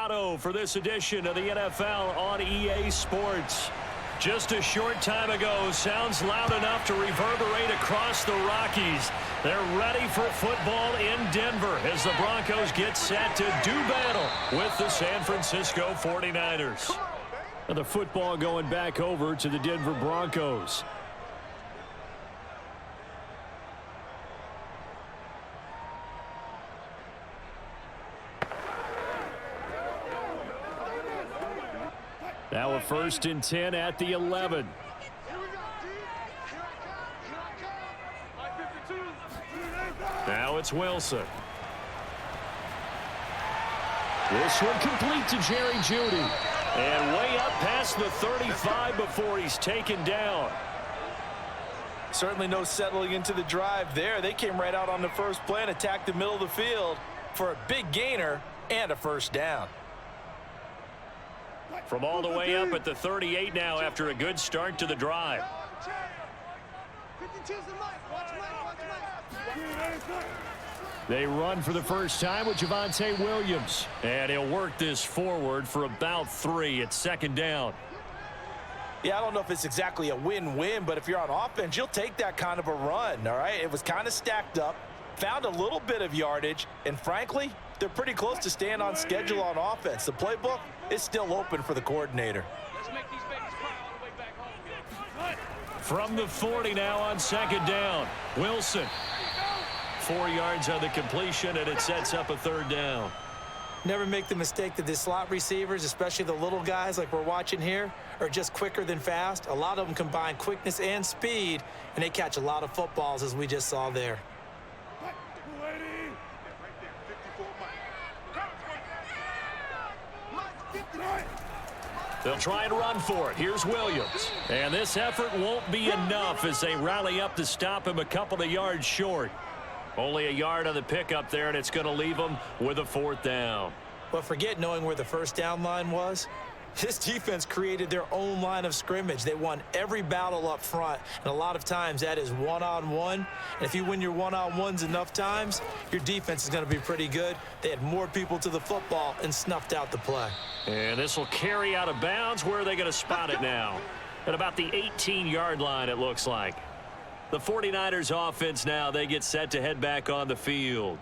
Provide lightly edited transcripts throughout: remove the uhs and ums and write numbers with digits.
Colorado for this edition of the NFL on EA Sports. Just a short time ago, sounds loud enough to reverberate across the Rockies. They're ready for football in Denver as the Broncos get set to do battle with the San Francisco 49ers. And the football going back over to the Denver Broncos. Now a 1st and 10 at the 11. Now it's Wilson. This one complete to Jerry Jeudy. And way up past the 35 before he's taken down. Certainly no settling into the drive there. They came right out on the first play and attacked the middle of the field for a big gainer and a 1st down. From all the way up at the 38 now after a good start to the drive. They run for the first time with Javonte Williams. And he'll work this forward for about 3 at 2nd down. Yeah, I don't know if it's exactly a win-win, but if you're on offense, you'll take that kind of a run, all right? It was kind of stacked up, found a little bit of yardage, and frankly, they're pretty close to staying on schedule on offense. The playbook is still open for the coordinator. Let's make these babies cry all the way back home. From the 40 now on 2nd down. Wilson. 4 yards on the completion, and it sets up a 3rd down. Never make the mistake that the slot receivers, especially the little guys like we're watching here, are just quicker than fast. A lot of them combine quickness and speed, and they catch a lot of footballs, as we just saw there. They'll try and run for it. Here's Williams. And this effort won't be enough as they rally up to stop him a couple of yards short. Only a yard on the pickup there, and it's going to leave them with a 4th down. But forget knowing where the 1st down line was. This defense created their own line of scrimmage. They won every battle up front, and a lot of times that is one-on-one. And if you win your one-on-ones enough times, your defense is going to be pretty good. They had more people to the football and snuffed out the play. And this will carry out of bounds. Where are they going to spot it now? At about the 18-yard line, it looks like. The 49ers offense now, they get set to head back on the field.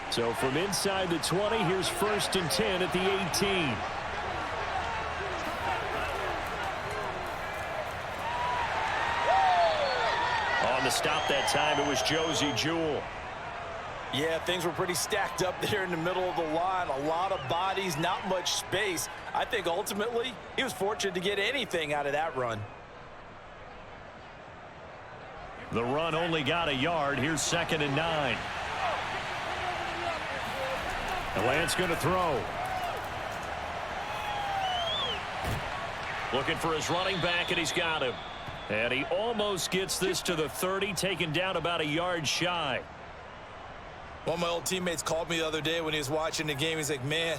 So from inside the 20, here's 1st and 10 at the 18. On the stop that time, it was Josey Jewell. Yeah, things were pretty stacked up there in the middle of the line. A lot of bodies, not much space. I think ultimately he was fortunate to get anything out of that run. The run only got a yard. Here's 2nd and 9. And Lance going to throw. Looking for his running back, and he's got him. And he almost gets this to the 30, taken down about a yard shy. One of my old teammates called me the other day when he was watching the game. He's like, man,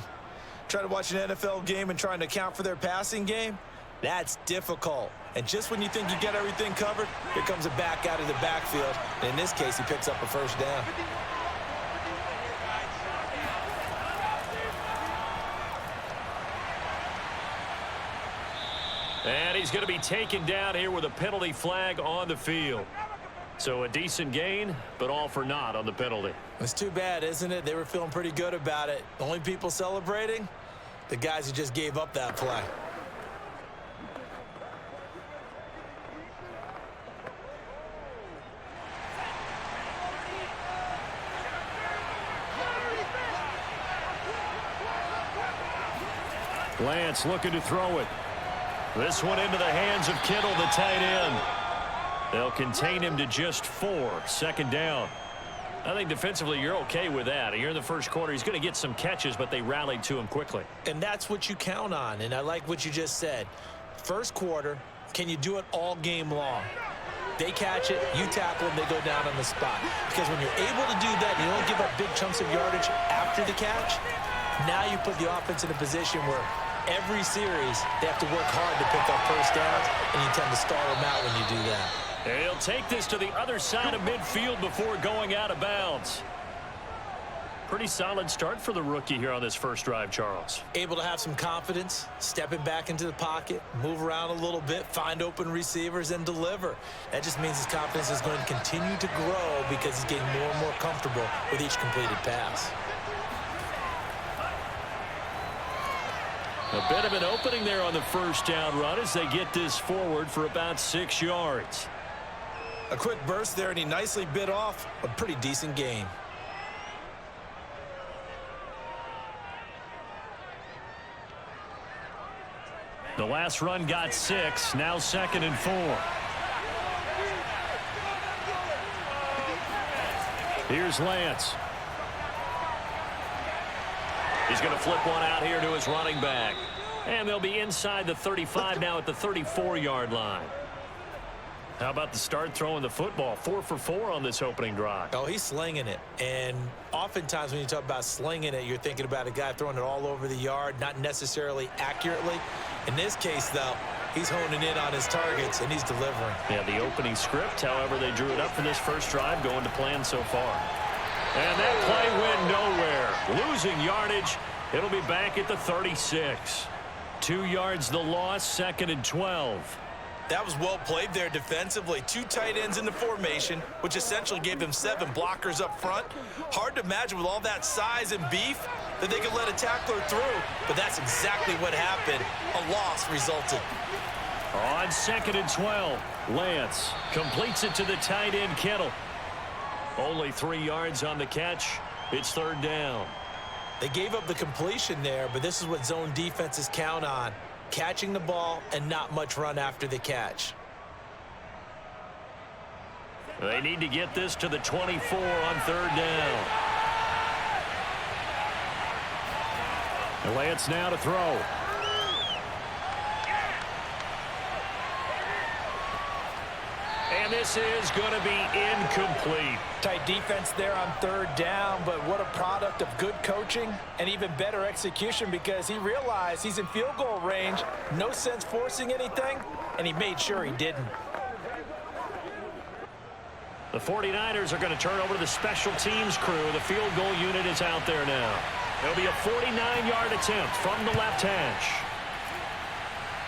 trying to watch an NFL game and trying to account for their passing game, that's difficult. And just when you think you get everything covered, here comes a back out of the backfield. And in this case, he picks up a 1st down. And he's going to be taken down here with a penalty flag on the field. So a decent gain, but all for naught on the penalty. It's too bad, isn't it? They were feeling pretty good about it. The only people celebrating, the guys who just gave up that play. Lance looking to throw it. This one into the hands of Kittle, the tight end. They'll contain him to just 4. 2nd down. I think defensively you're okay with that. Here in the first quarter, he's going to get some catches, but they rallied to him quickly. And that's what you count on, and I like what you just said. First quarter, can you do it all game long? They catch it, you tackle them, they go down on the spot. Because when you're able to do that, you don't give up big chunks of yardage after the catch. Now you put the offense in a position where every series they have to work hard to pick up 1st downs, and you tend to stall them out when you do that. And he'll take this to the other side of midfield before going out of bounds. Pretty solid start for the rookie here on this first drive, Charles. Able to have some confidence, stepping back into the pocket, move around a little bit, find open receivers, and deliver. That just means his confidence is going to continue to grow because he's getting more and more comfortable with each completed pass. A bit of an opening there on the first down run as they get this forward for about 6 yards. A quick burst there, and he nicely bit off a pretty decent gain. The last run got 6, now 2nd and 4. Here's Lance. He's going to flip one out here to his running back. And they'll be inside the 35 now at the 34-yard line. How about the start throwing the football? 4 for 4 on this opening drive. Oh, he's slinging it. And oftentimes when you talk about slinging it, you're thinking about a guy throwing it all over the yard, not necessarily accurately. In this case, though, he's honing in on his targets, and he's delivering. Yeah, the opening script, however, they drew it up for this first drive, going to plan so far. And that play went nowhere. Losing yardage. It'll be back at the 36. 2 yards the loss, 2nd and 12. That was well played there defensively. 2 tight ends in the formation, which essentially gave them 7 blockers up front. Hard to imagine with all that size and beef that they could let a tackler through, but that's exactly what happened. A loss resulted. On 2nd and 12, Lance completes it to the tight end, Kittle. Only 3 yards on the catch. It's 3rd down. They gave up the completion there, but this is what zone defenses count on. Catching the ball and not much run after the catch. They need to get this to the 24 on 3rd down. Lance now to throw. And this is going to be incomplete. Tight defense there on 3rd down, but what a product of good coaching and even better execution, because he realized he's in field goal range, no sense forcing anything, and he made sure he didn't. The 49ers are going to turn over to the special teams crew. The field goal unit is out there now. There'll be a 49-yard attempt from the left hash.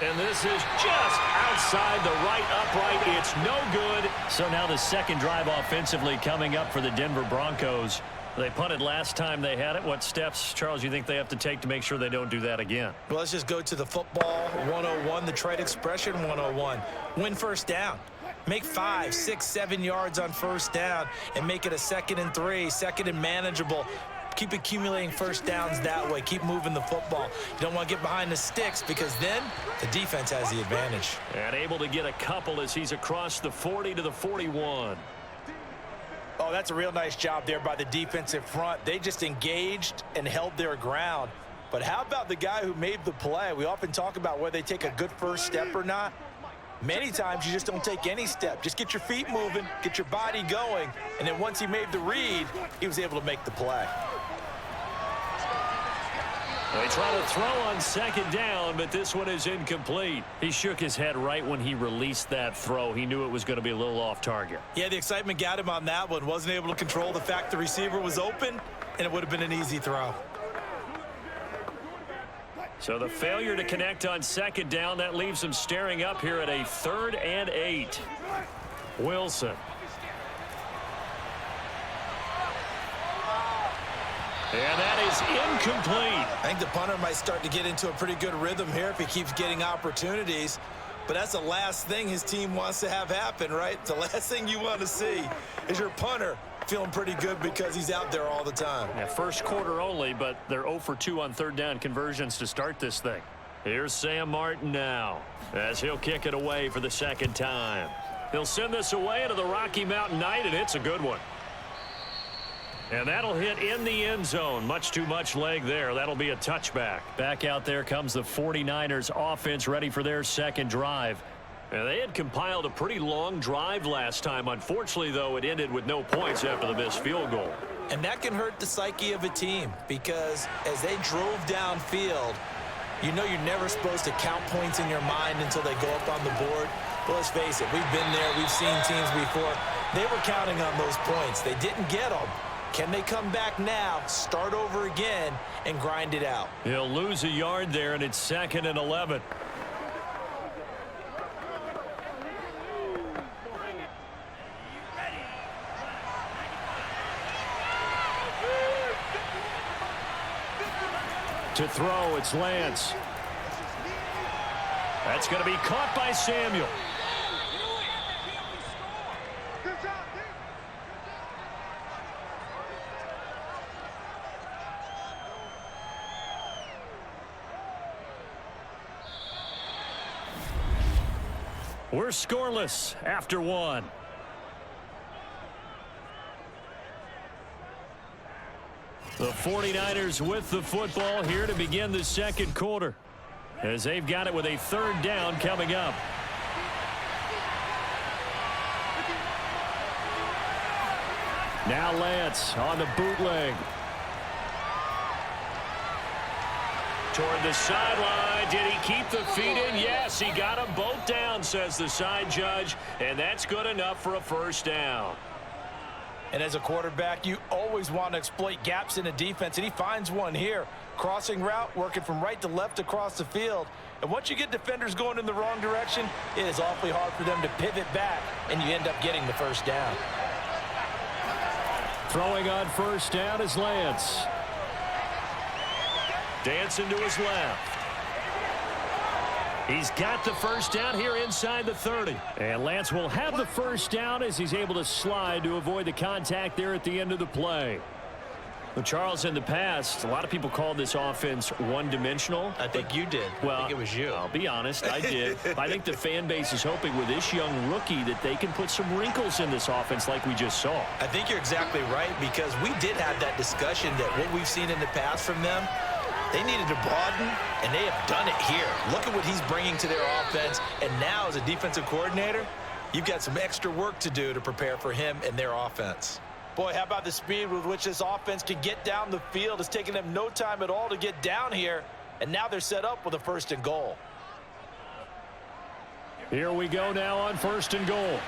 And this is just outside the right upright. It's no good. So now the second drive offensively coming up for the Denver Broncos. They punted last time they had it. What steps, Charles, you think they have to take to make sure they don't do that again? Well, let's just go to the football 101, the trade expression 101. Win first down. Make 5, 6, 7 yards on first down and make it a 2nd and 3, 2nd and manageable. Keep accumulating first downs that way. Keep moving the football. You don't want to get behind the sticks because then the defense has the advantage. And able to get a couple as he's across the 40 to the 41. Oh, that's a real nice job there by the defensive front. They just engaged and held their ground. But how about the guy who made the play? We often talk about whether they take a good first step or not. Many times you just don't take any step. Just get your feet moving, get your body going, and then once he made the read, he was able to make the play. They try to throw on 2nd down, but this one is incomplete. He shook his head right when he released that throw. He knew it was going to be a little off target. Yeah, the excitement got him on that one. Wasn't able to control the fact the receiver was open, and it would have been an easy throw. So the failure to connect on 2nd down, that leaves him staring up here at a 3rd and 8. Wilson. And that is incomplete. I think the punter might start to get into a pretty good rhythm here if he keeps getting opportunities. But that's the last thing his team wants to have happen, right? The last thing you want to see is your punter feeling pretty good because he's out there all the time. Yeah, first quarter only, but they're 0 for 2 on 3rd down conversions to start this thing. Here's Sam Martin now as he'll kick it away for the 2nd time. He'll send this away into the Rocky Mountain Night, and it's a good one. And that'll hit in the end zone. Much too much leg there. That'll be a touchback. Back out there comes the 49ers offense ready for their 2nd drive. And they had compiled a pretty long drive last time. Unfortunately, though, it ended with no points after the missed field goal. And that can hurt the psyche of a team because as they drove downfield, you know you're never supposed to count points in your mind until they go up on the board. Well, let's face it, we've been there. We've seen teams before. They were counting on those points. They didn't get them. Can they come back now, start over again, and grind it out? He'll lose a yard there, and it's 2nd and 11. To throw, it's Lance. That's going to be caught by Samuel. We're scoreless after 1. The 49ers with the football here to begin the second quarter, as they've got it with a 3rd down coming up. Now Lance on the bootleg. Toward the sideline. Did he keep the feet in? Yes, he got them both down, says the side judge, and that's good enough for a 1st down. And as a quarterback, you always want to exploit gaps in a defense, and he finds one here. Crossing route, working from right to left across the field. And once you get defenders going in the wrong direction, it is awfully hard for them to pivot back, and you end up getting the 1st down. Throwing on 1st down is Lance. Dancing to his left. He's got the 1st down here inside the 30. And Lance will have the 1st down as he's able to slide to avoid the contact there at the end of the play. Well, Charles, in the past, a lot of people called this offense one-dimensional. I think you did. Well, I think it was you. I'll be honest, I did. I think the fan base is hoping with this young rookie that they can put some wrinkles in this offense like we just saw. I think you're exactly right, because we did have that discussion that what we've seen in the past from them, they needed to broaden, and they have done it here. Look at what he's bringing to their offense, and now as a defensive coordinator, you've got some extra work to do to prepare for him and their offense. Boy, how about the speed with which this offense can get down the field? It's taken them no time at all to get down here, and now they're set up with a 1st and goal. Here we go now on 1st and goal.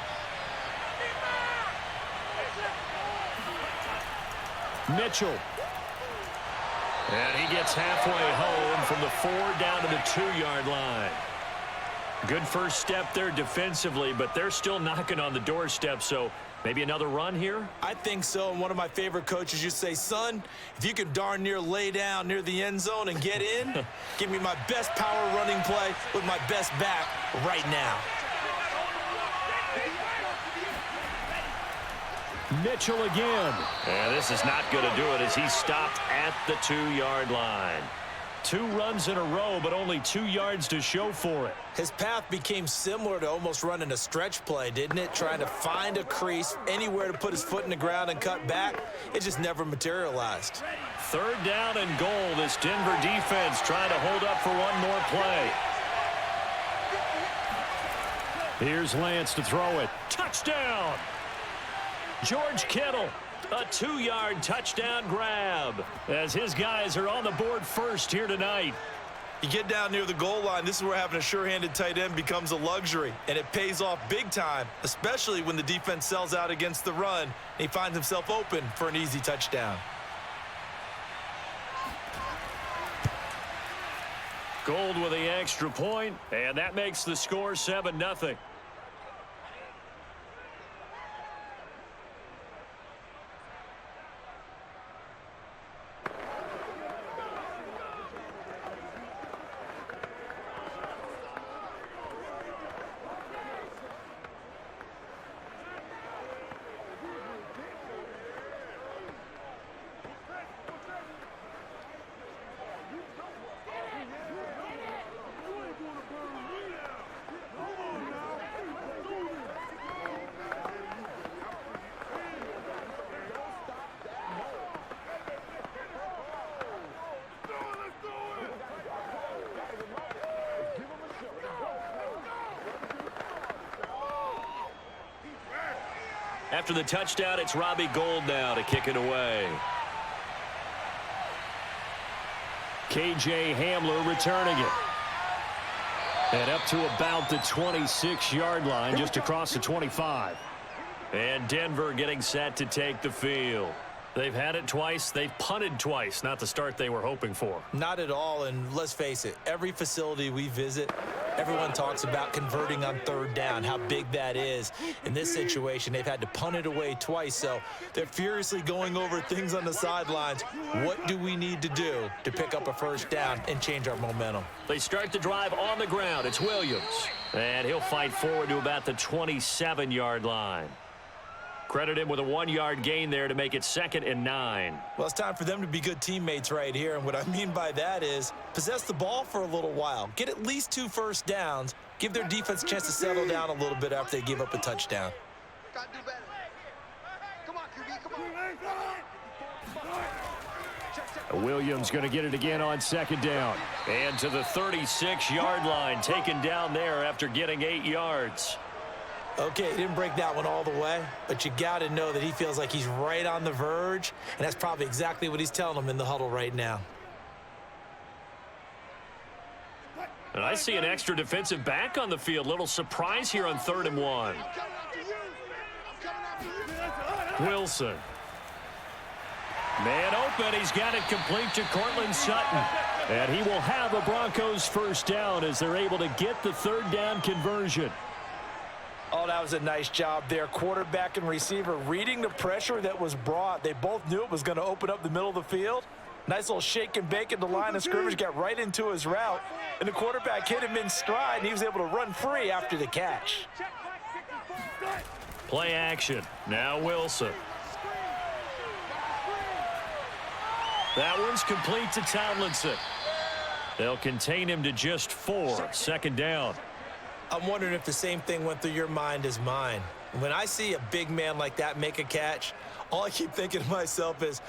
Mitchell. And he gets halfway home from the 4 down to the 2-yard line. Good first step there defensively, but they're still knocking on the doorstep, so maybe another run here? I think so, and one of my favorite coaches used to say, son, if you can darn near lay down near the end zone and get in, give me my best power running play with my best back right now. Mitchell again. And this is not going to do it as he stopped at the 2-yard line. 2 runs in a row, but only 2 yards to show for it. His path became similar to almost running a stretch play, didn't it? Trying to find a crease, anywhere to put his foot in the ground and cut back. It just never materialized. 3rd down and goal. This Denver defense trying to hold up for one more play. Here's Lance to throw it. Touchdown! George Kittle, a 2-yard touchdown grab as his guys are on the board first here tonight. You get down near the goal line, this is where having a sure-handed tight end becomes a luxury, and it pays off big time, especially when the defense sells out against the run, and he finds himself open for an easy touchdown. Gold with the extra point, and that makes the score 7-0. After the touchdown, it's Robbie Gould now to kick it away. KJ Hamler returning it. And up to about the 26-yard line, just across the 25. And Denver getting set to take the field. They've had it twice. They've punted twice. Not the start they were hoping for. Not at all, and let's face it, every facility we visit, everyone talks about converting on third down, how big that is. In this situation, they've had to punt it away twice, so they're furiously going over things on the sidelines. What do we need to do to pick up a first down and change our momentum? They start the drive on the ground. It's Williams. And he'll fight forward to about the 27-yard line. Credit him with a 1-yard gain there to make it 2nd and 9. Well, it's time for them to be good teammates right here, and what I mean by that is possess the ball for a little while. Get at least 2 first downs. Give their defense a chance to settle down a little bit after they give up a touchdown. Gotta do better. Come on, QB, come on. Williams going to get it again on 2nd down. And to the 36-yard line, taken down there after getting 8 yards. Okay, he didn't break that one all the way, but you got to know that he feels like he's right on the verge, and that's probably exactly what he's telling them in the huddle right now. And I see an extra defensive back on the field. Little surprise here on 3rd and 1. Wilson. Man open. He's got it complete to Cortland Sutton. And he will have a Broncos first down as they're able to get the 3rd down conversion. Oh, that was a nice job there. Quarterback and receiver reading the pressure that was brought. They both knew it was going to open up the middle of the field. Nice little shake and bake at the line of scrimmage, got right into his route, and the quarterback hit him in stride, and he was able to run free after the catch. Play action. Now Wilson. That one's complete to Tomlinson. They'll contain him to just 4. 2nd down. I'm wondering if the same thing went through your mind as mine. When I see a big man like that make a catch, all I keep thinking to myself is,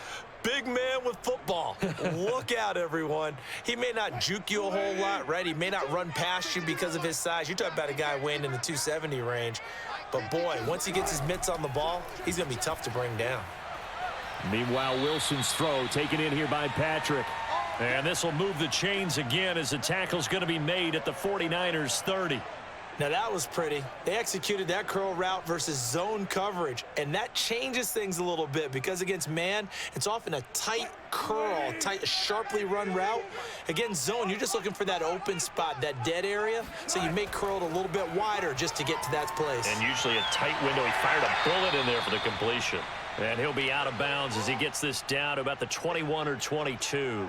big man with football. Look out, everyone. He may not juke you a whole lot, right? He may not run past you because of his size. You're talking about a guy weighing in the 270 range. But, boy, once he gets his mitts on the ball, he's going to be tough to bring down. Meanwhile, Wilson's throw taken in here by Patrick. And this will move the chains again as the tackle's going to be made at the 49ers 30. Now, that was pretty. They executed that curl route versus zone coverage, and that changes things a little bit because against man, it's often a tight curl, tight, sharply run route. Against zone, you're just looking for that open spot, that dead area, so you make curl a little bit wider just to get to that place. And usually a tight window. He fired a bullet in there for the completion. And he'll be out of bounds as he gets this down to about the 21 or 22.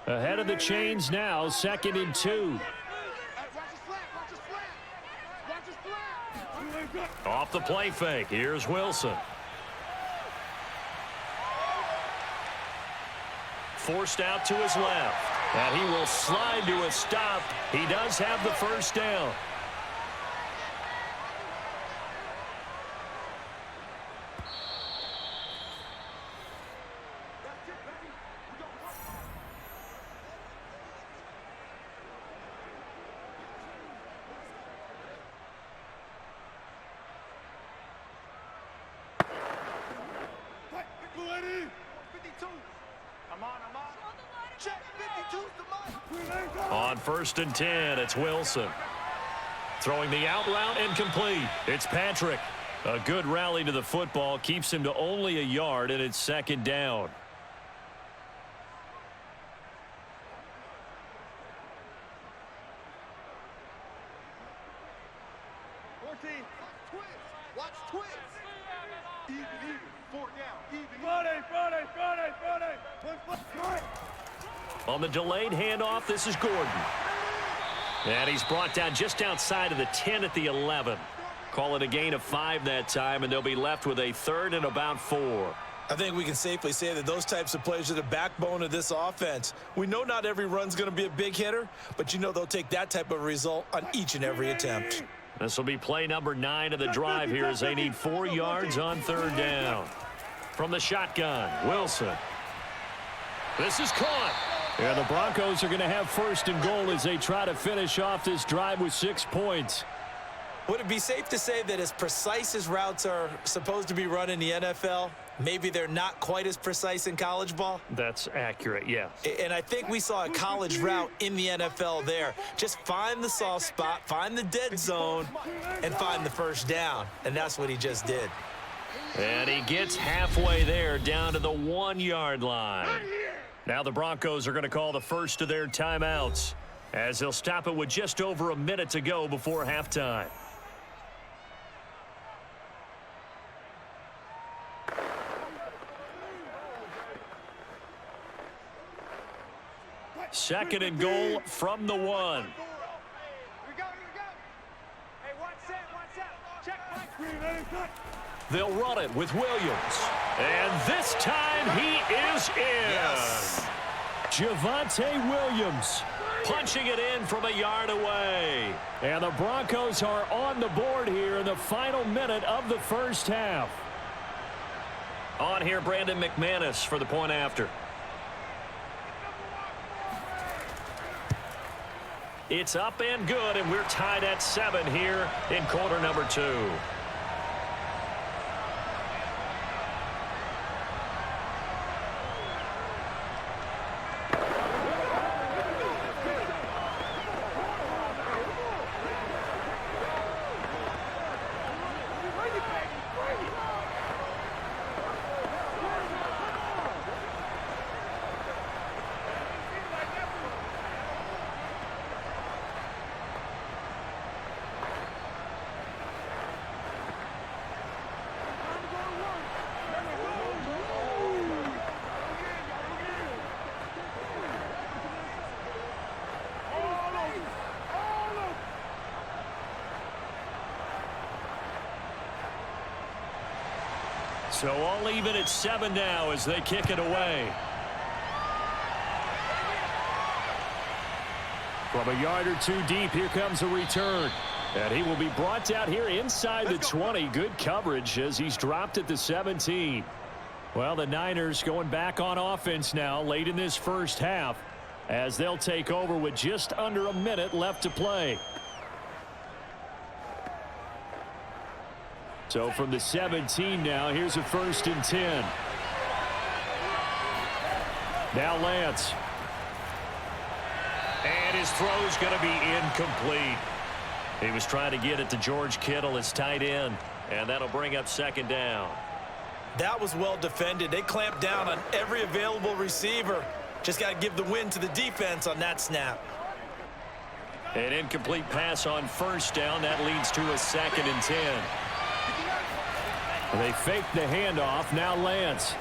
Ahead of the chains now, 2nd and 2. Off the play fake, here's Wilson. Forced out to his left, and he will slide to a stop. He does have the first down. On 1st and 10, it's Wilson. Throwing the out route and complete. It's Patrick. A good rally to the football keeps him to only a yard, and it's 2nd down. Watch twist. Even, 4 down. Even. Friday. On the delayed handoff, this is Gordon. And he's brought down just outside of the 10 at the 11. Call it a gain of 5 that time, and they'll be left with a 3rd and about 4. I think we can safely say that those types of plays are the backbone of this offense. We know not every run's going to be a big hitter, but you know they'll take that type of result on each and every attempt. This will be play number 9 of the drive here as they need 4 yards on 3rd down. From the shotgun, Wilson. This is caught. And the Broncos are going to have 1st and goal as they try to finish off this drive with 6 points. Would it be safe to say that as precise as routes are supposed to be run in the NFL, maybe they're not quite as precise in college ball? That's accurate, yes. And I think we saw a college route in the NFL there. Just find the soft spot, find the dead zone, and find the first down. And that's what he just did. And he gets halfway there, down to the 1-yard line. Now the Broncos are going to call the first of their timeouts, as they'll stop it with just over a minute to go before halftime. Second and goal from the 1. Here we go. Hey, one set. Check. They'll run it with Williams. And this time he is in. Yes. Javonte Williams punching it in from a yard away. And the Broncos are on the board here in the final minute of the first half. On here, Brandon McManus for the point after. It's up and good, and we're tied at 7 here in quarter number 2. So all even at 7 now as they kick it away. From a yard or two deep, here comes a return. And he will be brought down here inside the 20. Good coverage as he's dropped at the 17. Well, the Niners going back on offense now late in this first half as they'll take over with just under a minute left to play. So from the 17 now, here's a 1st and 10. Now Lance. And his throw's going to be incomplete. He was trying to get it to George Kittle, his tight end, and that'll bring up 2nd down. That was well defended. They clamped down on every available receiver. Just got to give the win to the defense on that snap. An incomplete pass on 1st down. That leads to a 2nd and 10. They fake the handoff. Now Lance.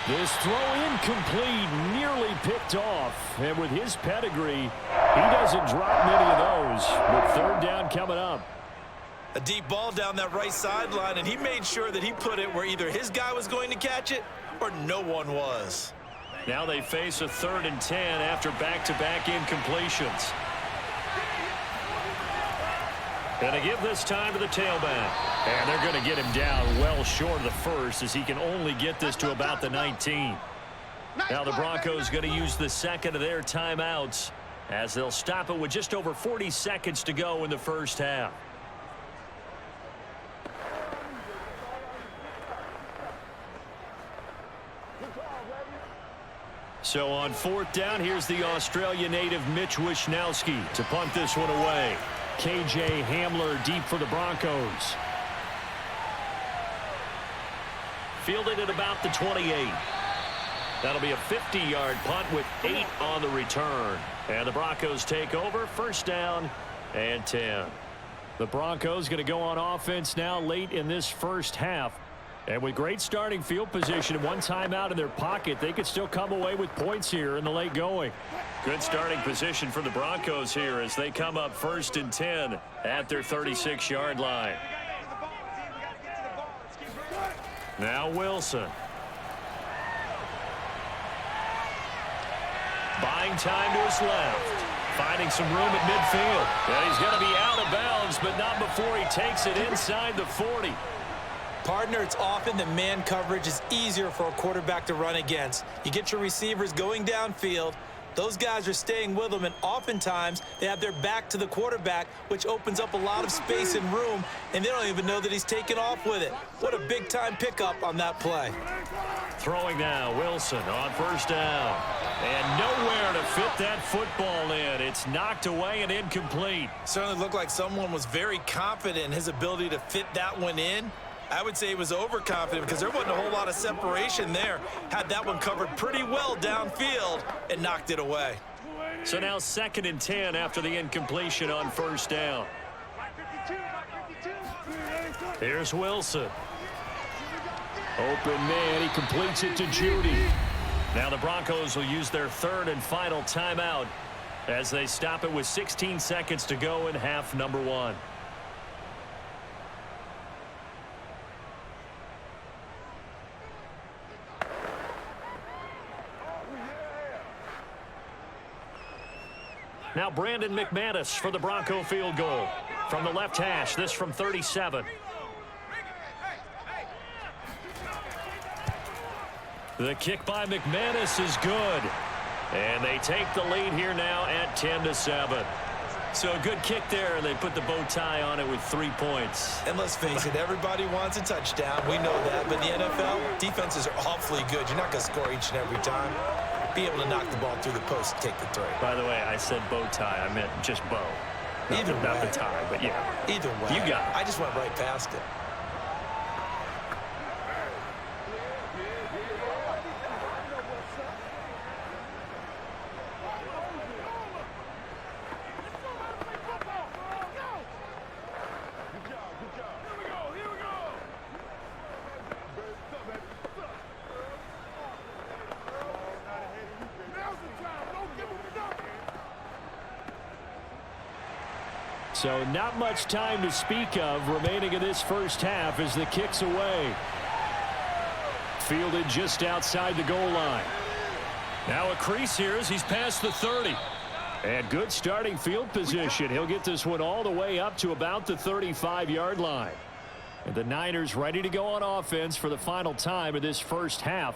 This throw incomplete, nearly picked off. And with his pedigree, he doesn't drop many of those. But 3rd down coming up. A deep ball down that right sideline, and he made sure that he put it where either his guy was going to catch it or no one was. Now they face a 3rd and 10 after back-to-back incompletions. And they give this time to the tailback. And they're going to get him down well short of the 1st as he can only get this to about the 19. Now the Broncos going to use the 2nd of their timeouts as they'll stop it with just over 40 seconds to go in the first half. So on 4th down, here's the Australia native Mitch Wishnowsky to punt this one away. KJ Hamler deep for the Broncos. Fielded at about the 28. That'll be a 50-yard punt with 8 on the return. And the Broncos take over, 1st down and 10. The Broncos going to go on offense now late in this first half. And with great starting field position and 1 timeout in their pocket, they could still come away with points here in the late going. Good starting position for the Broncos here as they come up 1st and 10 at their 36-yard line. Now Wilson. Buying time to his left. Finding some room at midfield. And he's going to be out of bounds, but not before he takes it inside the 40. Partner, it's often that man coverage is easier for a quarterback to run against. You get your receivers going downfield, Those guys are staying with them, and oftentimes they have their back to the quarterback, which opens up a lot of space and room, and they don't even know that he's taken off with it. What a big-time pickup on that play. Throwing now, Wilson on first down. And nowhere to fit that football in. It's knocked away and incomplete. Certainly looked like someone was very confident in his ability to fit that one in. I would say he was overconfident because there wasn't a whole lot of separation there. Had that one covered pretty well downfield and knocked it away. So now 2nd and 10 after the incompletion on first down. Here's Wilson. Open man, he completes it to Judy. Now the Broncos will use their 3rd and final timeout as they stop it with 16 seconds to go in half number 1. Now Brandon McManus for the Bronco field goal. From the left hash, this from 37. The kick by McManus is good. And they take the lead here now at 10-7. So a good kick there, and they put the bow tie on it with 3 points. And let's face it, everybody wants a touchdown. We know that. But in the NFL, defenses are awfully good. You're not going to score each and every time. Be able to knock the ball through the post and take the throw. By the way, I said bow tie. I meant just bow. Not the tie, but yeah. Either way. You got it. I just went right past it. So not much time to speak of remaining in this first half as the kick's away. Fielded just outside the goal line. Now a crease here as he's past the 30. And good starting field position. He'll get this one all the way up to about the 35-yard line. And the Niners ready to go on offense for the final time of this first half.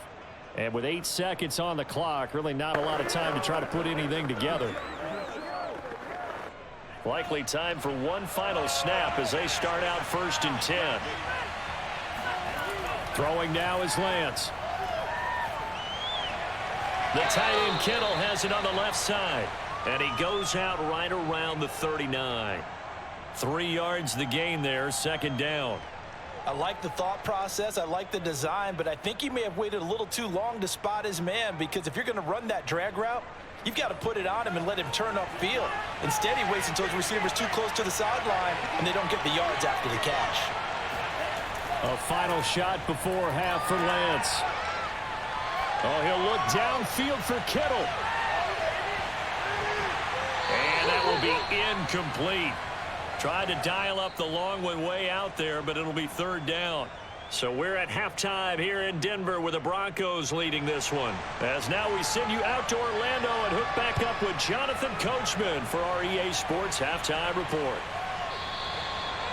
And with 8 seconds on the clock, really not a lot of time to try to put anything together. Likely time for one final snap as they start out 1st and 10. Throwing now is Lance. The tight end Kittle has it on the left side. And he goes out right around the 39. 3 yards the gain there, 2nd down. I like the thought process. I like the design, but I think he may have waited a little too long to spot his man, because if you're going to run that drag route, you've got to put it on him and let him turn upfield. Instead, he waits until his receiver's too close to the sideline, and they don't get the yards after the catch. A final shot before half for Lance. Oh, he'll look downfield for Kittle. And that will be incomplete. Tried to dial up the long one way out there, but it'll be 3rd down. So we're at halftime here in Denver with the Broncos leading this one. As now we send you out to Orlando and hook back up with Jonathan Coachman for our EA Sports Halftime Report.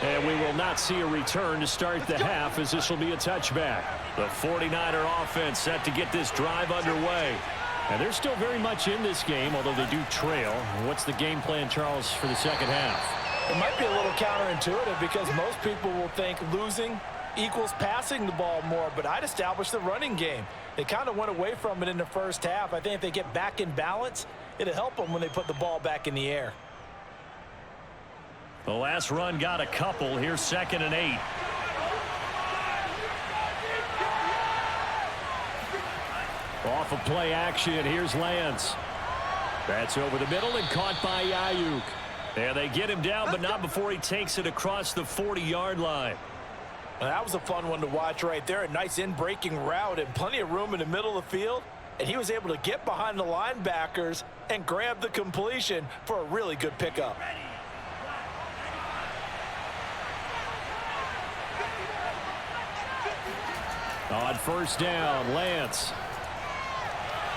And we will not see a return to start the half, as this will be a touchback. The 49er offense set to get this drive underway. And they're still very much in this game, although they do trail. What's the game plan, Charles, for the second half? It might be a little counterintuitive, because most people will think losing equals passing the ball more, but I'd establish the running game. They kind of went away from it in the first half. I think if they get back in balance, it'll help them when they put the ball back in the air. The last run got a couple. Here's 2nd and 8. Off of play action, here's Lance. That's over the middle and caught by Ayuk. And they get him down, but not before he takes it across the 40-yard line. Now, that was a fun one to watch right there. A nice in-breaking route and plenty of room in the middle of the field. And he was able to get behind the linebackers and grab the completion for a really good pickup. On 1st down, Lance.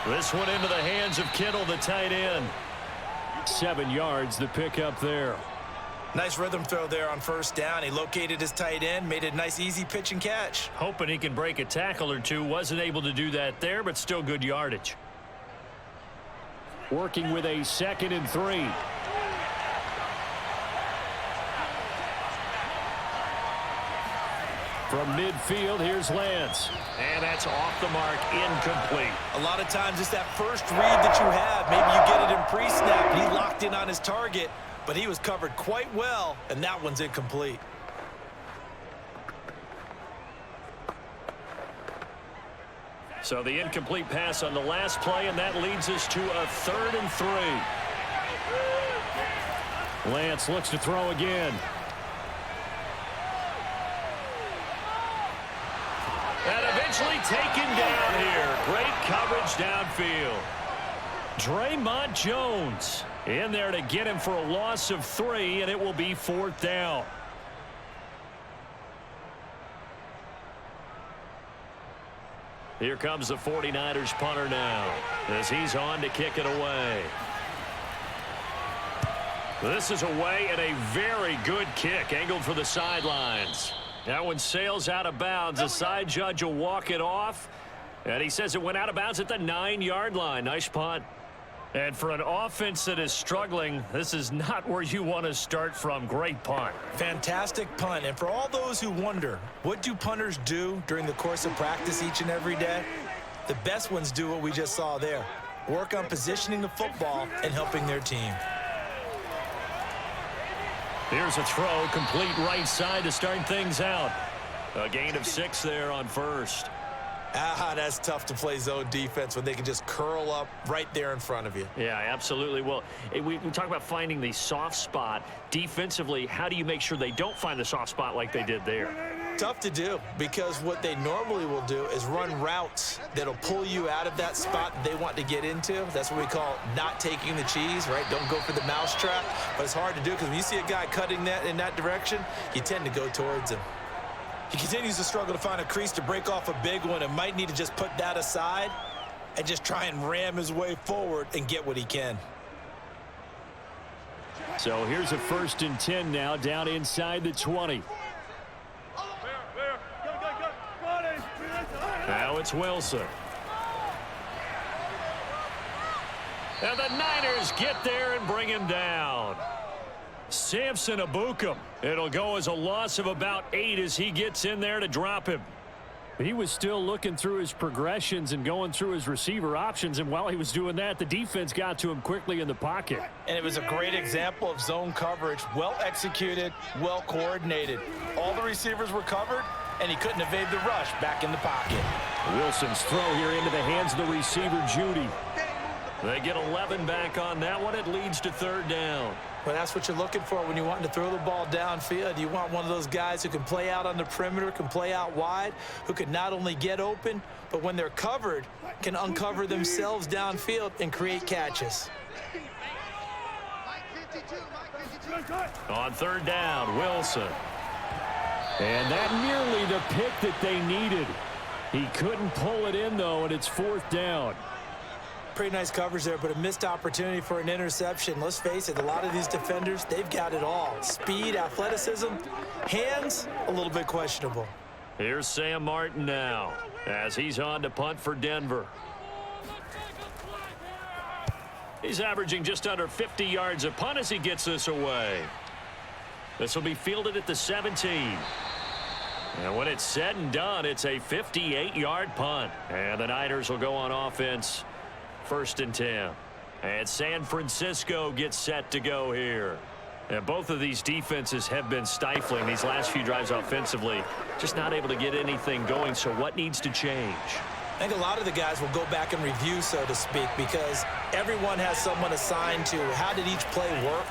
This one into the hands of Kittle, the tight end. 7 yards, the pickup there. Nice rhythm throw there on 1st down. He located his tight end, made a nice easy pitch and catch. Hoping he can break a tackle or two. Wasn't able to do that there, but still good yardage. working with a 2nd and 3. From midfield, here's Lance. And that's off the mark, incomplete. A lot of times it's that first read that you have. Maybe you get it in pre-snap, and he locked in on his target, but he was covered quite well, and that one's incomplete. So the incomplete pass on the last play, and that leads us to a 3rd and 3. Lance looks to throw again. And eventually taken down here. Great coverage downfield. Draymond Jones in there to get him for a loss of 3, and it will be 4th down. Here comes the 49ers punter now as he's on to kick it away. This is away and a very good kick angled for the sidelines. That one sails out of bounds. The side judge will walk it off, and he says it went out of bounds at the 9-yard line. Nice punt. And for an offense that is struggling, this is not where you want to start from. Great punt. Fantastic punt. And for all those who wonder, what do punters do during the course of practice each and every day? The best ones do what we just saw there. Work on positioning the football and helping their team. Here's a throw, complete right side to start things out. A gain of 6 there on first. That's tough to play zone defense when they can just curl up right there in front of you. Yeah, absolutely. Well, we talk about finding the soft spot. Defensively, how do you make sure they don't find the soft spot like they did there? Tough to do, because what they normally will do is run routes that'll pull you out of that spot they want to get into. That's what we call not taking the cheese, right? Don't go for the mousetrap. But it's hard to do because when you see a guy cutting that in that direction, you tend to go towards him. He continues to struggle to find a crease to break off a big one and might need to just put that aside and just try and ram his way forward and get what he can. So here's a 1st and 10 now, down inside the 20. Now it's Wilson. And the Niners get there and bring him down. Samson Abukum. It'll go as a loss of about 8 as he gets in there to drop him. He was still looking through his progressions and going through his receiver options, and while he was doing that, the defense got to him quickly in the pocket. And it was a great example of zone coverage. Well executed, well coordinated. All the receivers were covered, and he couldn't evade the rush back in the pocket. Wilson's throw here into the hands of the receiver, Judy. They get 11 back on that one. It leads to 3rd down. Well, that's what you're looking for when you want to throw the ball downfield. You want one of those guys who can play out on the perimeter, can play out wide, who can not only get open, but when they're covered, can uncover themselves downfield and create catches. On 3rd down, Wilson. And that nearly the pick that they needed. He couldn't pull it in, though, and it's 4th down. Pretty nice coverage there, but a missed opportunity for an interception. Let's face it, a lot of these defenders, they've got it all. Speed, athleticism, hands, a little bit questionable. Here's Sam Martin now as he's on to punt for Denver. He's averaging just under 50 yards a punt as he gets this away. This will be fielded at the 17. And when it's said and done, it's a 58-yard punt. And the Niners will go on offense. 1st and 10. And San Francisco gets set to go here. And both of these defenses have been stifling these last few drives offensively. Just not able to get anything going. So what needs to change? I think a lot of the guys will go back and review, so to speak, because everyone has someone assigned to how did each play work.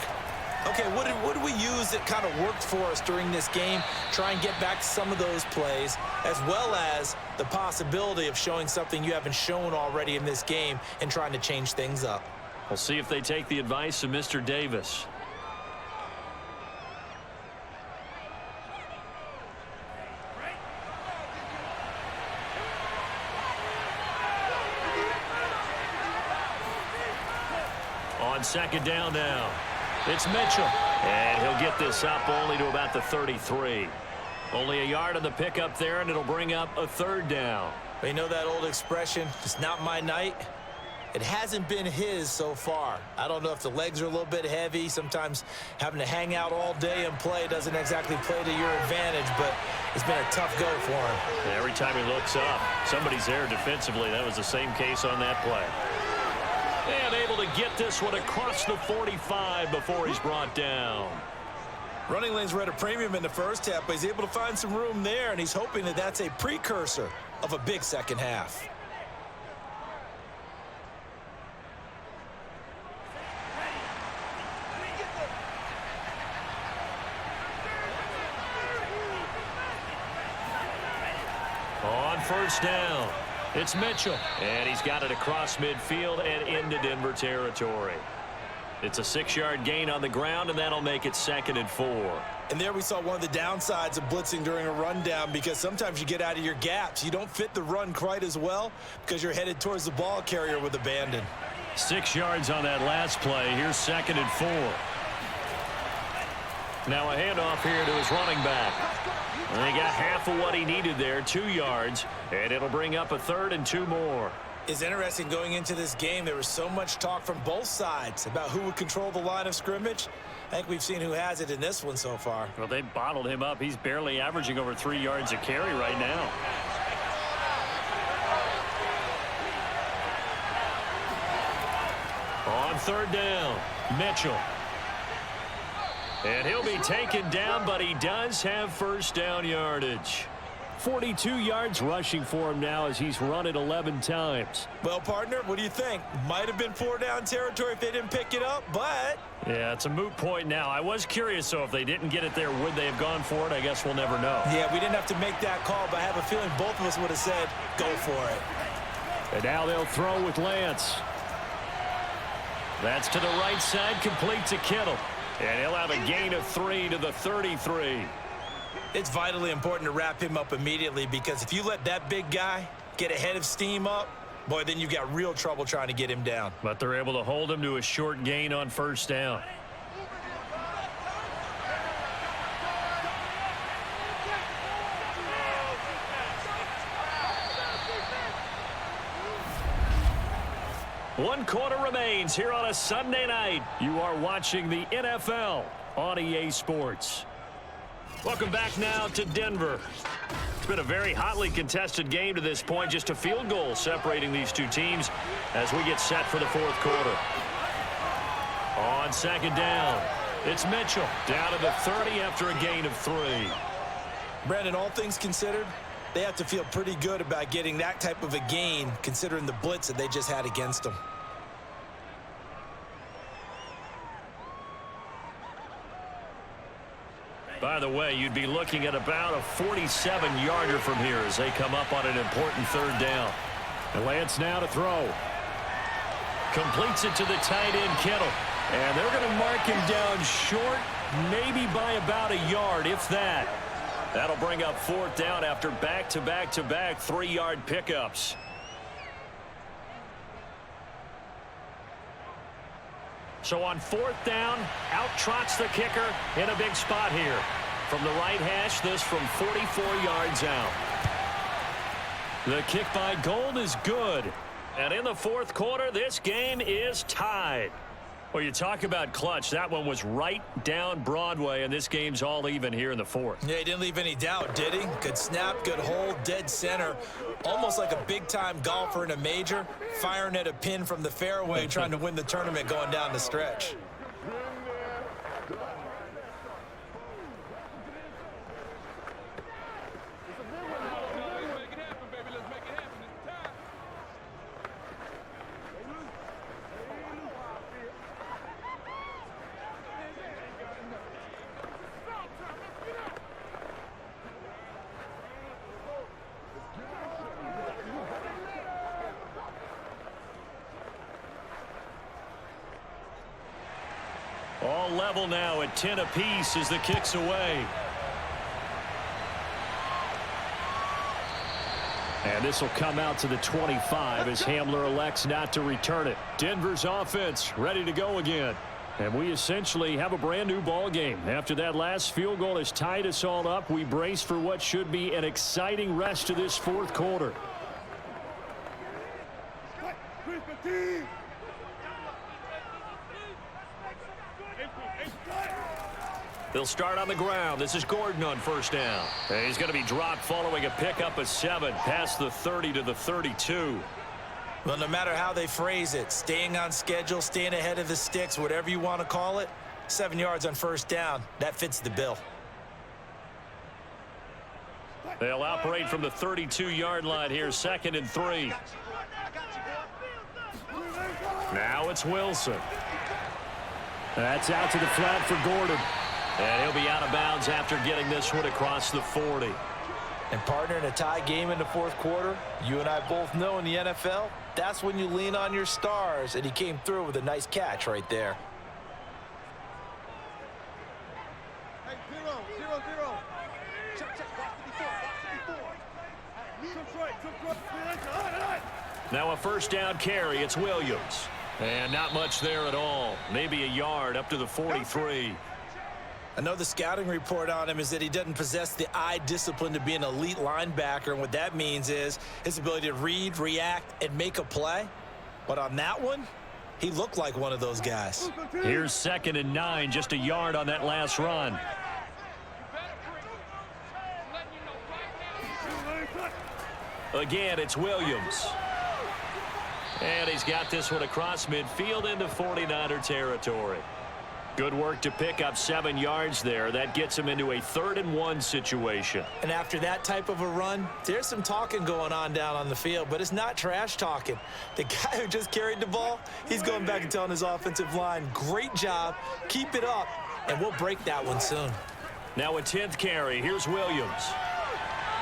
Okay, what did we use that kind of worked for us during this game? Try and get back to some of those plays, as well as the possibility of showing something you haven't shown already in this game and trying to change things up. We'll see if they take the advice of Mr. Davis. On 2nd down now. It's Mitchell, and he'll get this up only to about the 33. Only a yard on the pickup there, and it'll bring up a 3rd down. You know that old expression, it's not my night? It hasn't been his so far. I don't know if the legs are a little bit heavy. Sometimes having to hang out all day and play doesn't exactly play to your advantage, but it's been a tough go for him. And every time he looks up, somebody's there defensively. That was the same case on that play. And able to get this one across the 45 before he's brought down. Running lanes were at a premium in the first half, but he's able to find some room there, and he's hoping that that's a precursor of a big second half. On first down, it's Mitchell. And he's got it across midfield and into Denver territory. It's a 6-yard gain on the ground, and that'll make it 2nd and 4. And there we saw one of the downsides of blitzing during a rundown, because sometimes you get out of your gaps. You don't fit the run quite as well because you're headed towards the ball carrier with abandon. 6 yards on that last play. Here's 2nd and 4. Now a handoff here to his running back. And he got half of what he needed there, 2 yards, and it'll bring up a 3rd and 2 more. It's interesting going into this game. There was so much talk from both sides about who would control the line of scrimmage. I think we've seen who has it in this one so far. Well, they bottled him up. He's barely averaging over 3 yards a carry right now. On 3rd down, Mitchell. And he'll be taken down, but he does have first down yardage. 42 yards rushing for him now as he's run it 11 times. Well, partner, what do you think? Might have been 4-down territory if they didn't pick it up, but... Yeah, it's a moot point now. I was curious, so if they didn't get it there, would they have gone for it? I guess we'll never know. Yeah, we didn't have to make that call, but I have a feeling both of us would have said, go for it. And now they'll throw with Lance. That's to the right side, complete to Kittle. And he'll have a gain of 3 to the 33. It's vitally important to wrap him up immediately, because if you let that big guy get ahead of steam up, boy, then you've got real trouble trying to get him down. But they're able to hold him to a short gain on first down. One quarter remains here on a Sunday night. You are watching the NFL on EA Sports. Welcome back now to Denver. It's been a very hotly contested game to this point. Just a field goal separating these two teams as we get set for the 4th quarter. On 2nd down, it's Mitchell down to the 30 after a gain of 3. Brandon, all things considered, they have to feel pretty good about getting that type of a gain, considering the blitz that they just had against them. By the way, you'd be looking at about a 47-yarder from here as they come up on an important 3rd down. And Lance now to throw. Completes it to the tight end, Kittle. And they're going to mark him down short, maybe by about a yard, if that. That'll bring up 4th down after back-to-back-to-back 3-yard pickups. So on 4th down, out trots the kicker in a big spot here. From the right hash, this from 44 yards out. The kick by Gold is good. And in the 4th quarter, this game is tied. Well, you talk about clutch. That one was right down Broadway, and this game's all even here in the 4th. Yeah, he didn't leave any doubt, did he? Good snap, good hold, dead center. Almost like a big-time golfer in a major, firing at a pin from the fairway, trying to win the tournament going down the stretch. All level now at 10 apiece as the kick's away. And this will come out to the 25 as Hamler elects not to return it. Denver's offense ready to go again. And we essentially have a brand new ball game. After that last field goal has tied us all up, we brace for what should be an exciting rest of this 4th quarter. They'll start on the ground. This is Gordon on first down. And he's going to be dropped following a pickup of 7 past the 30 to the 32. Well, no matter how they phrase it, staying on schedule, staying ahead of the sticks, whatever you want to call it, 7 yards on first down, that fits the bill. They'll operate from the 32-yard line here, 2nd and 3. Now it's Wilson. That's out to the flat for Gordon. And he'll be out of bounds after getting this one across the 40. And partner, in a tie game in the fourth quarter, you and I both know in the NFL, that's when you lean on your stars, and he came through with a nice catch right there. Hey, 0-0-0. Check, box 54. Now a first down carry. It's Williams. And not much there at all. Maybe a yard up to the 43. I know the scouting report on him is that he doesn't possess the eye discipline to be an elite linebacker, and what that means is his ability to read, react, and make a play. But on that one, he looked like one of those guys. Here's 2nd and 9, just a yard on that last run. Again, it's Williams. And he's got this one across midfield into 49er territory. Good work to pick up 7 yards there. That gets him into a 3rd and 1 situation. And after that type of a run, there's some talking going on down on the field, but it's not trash talking. The guy who just carried the ball, he's going back and telling his offensive line, great job, keep it up, and we'll break that one soon. Now a 10th carry. Here's Williams.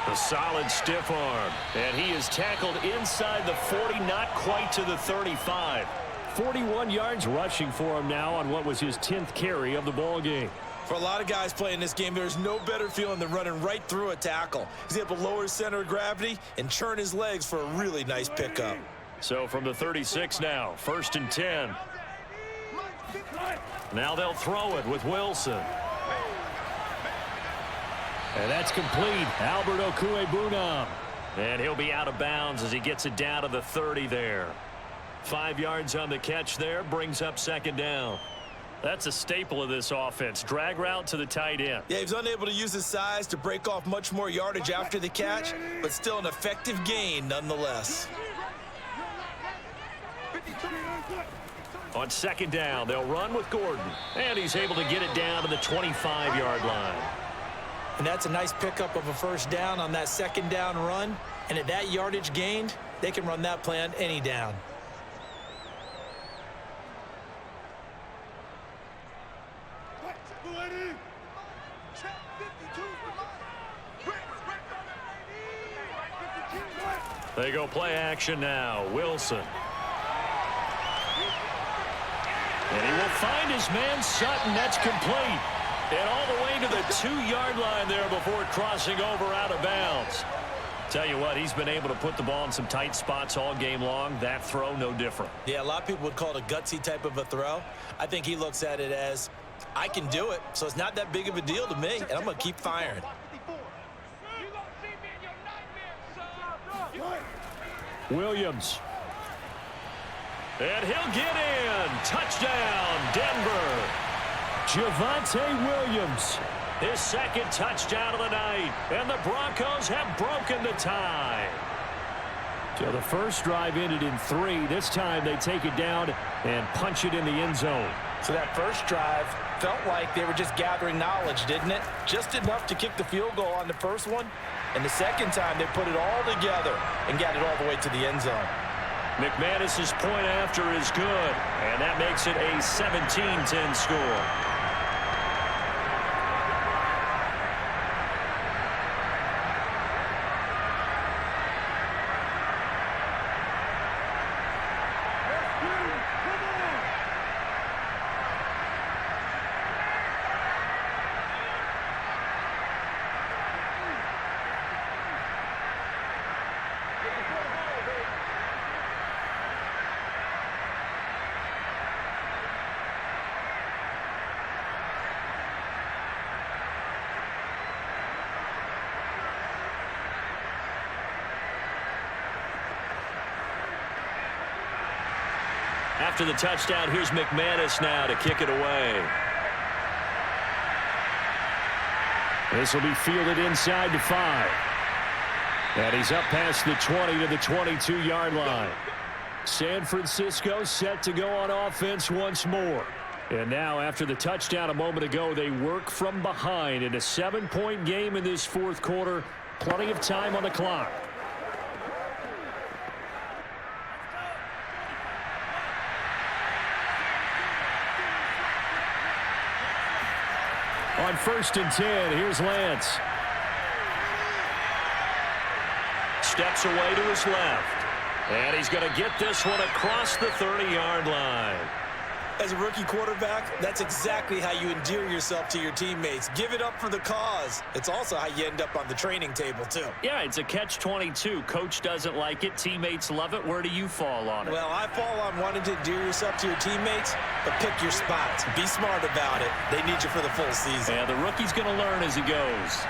A solid stiff arm, and he is tackled inside the 40, not quite to the 35. 41 yards rushing for him now on what was his 10th carry of the ball game. For a lot of guys playing this game, there's no better feeling than running right through a tackle. He's able to lower his center of gravity and churn his legs for a really nice pickup. So from the 36 now, 1st and 10. Now they'll throw it with Wilson. And that's complete. Albert Okwuegbunam. And he'll be out of bounds as he gets it down to the 30 there. 5 yards on the catch there, brings up 2nd down. That's a staple of this offense. Drag route to the tight end. Yeah, he was unable to use his size to break off much more yardage after the catch, but still an effective gain nonetheless. On 2nd down, they'll run with Gordon. And he's able to get it down to the 25-yard line. And that's a nice pickup of a first down on that 2nd down run. And at that yardage gained, they can run that play on any down. They go play action now. Wilson. And he will find his man Sutton. That's complete. And all the way to the 2-yard line there before crossing over out of bounds. Tell you what, he's been able to put the ball in some tight spots all game long. That throw, no different. Yeah, a lot of people would call it a gutsy type of a throw. I think he looks at it as, I can do it, so it's not that big of a deal to me, and I'm going to keep firing. Williams. And he'll get in. Touchdown, Denver. Javonte Williams. His 2nd touchdown of the night. And the Broncos have broken the tie. So the first drive ended in 3. This time they take it down and punch it in the end zone. So that first drive felt like they were just gathering knowledge, didn't it? Just enough to kick the field goal on the first one. And the second time, they put it all together and got it all the way to the end zone. McManus's point after is good, and that makes it a 17-10 score. After the touchdown, here's McManus now to kick it away. This will be fielded inside the 5. And he's up past the 20 to the 22-yard line. San Francisco set to go on offense once more. And now, after the touchdown a moment ago, they work from behind in a 7-point game in this fourth quarter. Plenty of time on the clock. On 1st and 10, here's Lance. Steps away to his left. And he's going to get this one across the 30-yard line. As a rookie quarterback, that's exactly how you endear yourself to your teammates. Give it up for the cause. It's also how you end up on the training table, too. Yeah, it's a catch-22. Coach doesn't like it. Teammates love it. Where do you fall on it? Well, I fall on wanting to endear yourself to your teammates, but pick your spots. Be smart about it. They need you for the full season. Yeah, the rookie's going to learn as he goes.